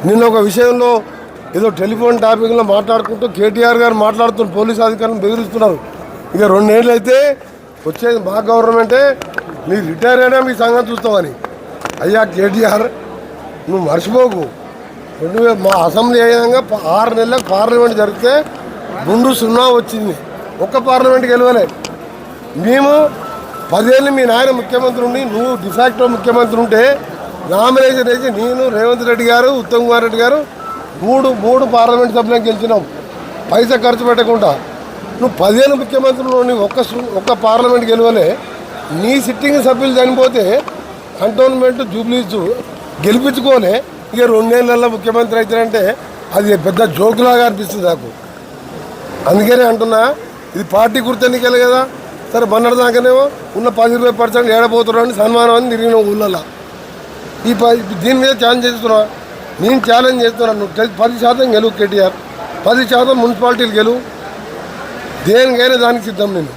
నిన్న ఒక విషయంలో ఏదో టెలిఫోన్ టాపిక్లో మాట్లాడుకుంటూ కేటీఆర్ గారు మాట్లాడుతున్న పోలీసు అధికారులను బెదిరిస్తున్నారు. ఇక 2 ఏళ్ళు అయితే వచ్చేది మా గవర్నమెంటే, మీరు రిటైర్ అయినా మీ సంగతి చూస్తామని. అయ్యా కేటీఆర్, నువ్వు మర్చిపోకు. మా అసెంబ్లీ అయ్యాక 6 నెలలకు పార్లమెంట్ జరిగితే గుండు 0 వచ్చింది. ఒక్క పార్లమెంట్కి గెలవలే. మేము 10 ఏళ్ళు మీ నాయన ముఖ్యమంత్రి ఉండి నువ్వు డిఫాక్టో ముఖ్యమంత్రి ఉంటే నామినేషన్ వేసి నేను, రేవంత్ రెడ్డి గారు, ఉత్తమ్ కుమార్ రెడ్డి గారు మూడు పార్లమెంట్ సభ్యులను గెలిచినాం పైసా ఖర్చు పెట్టకుండా. నువ్వు 10 ఏళ్ళు ముఖ్యమంత్రిలో ఒక్క పార్లమెంట్ గెలవలే. నీ సిట్టింగ్ సభ్యులు చనిపోతే కంటోన్మెంట్ జూబ్లీస్ గెలిపించుకోలే. ఇక 2 ఏళ్ళల్లో ముఖ్యమంత్రి అవుతారంటే అది పెద్ద జోకులాగా అనిపిస్తుంది నాకు. అందుకనే అంటున్నా, ఇది పార్టీ గుర్తు ఎన్నికలు కదా. సరే మొన్నటిదాకానేమో ఉన్న 10-20% ఏడబోతున్నారని సన్మానం అని తిరిగిన ఊళ్ళల్లో. దీని మీద ఛాలెంజ్ చేస్తున్నా. నేను ఛాలెంజ్ చేస్తున్నాను, నువ్వు 10% గెలువు కేటీఆర్, 10% మున్సిపాలిటీలు గెలువు, దేనికైనా దానికి సిద్ధం నేను.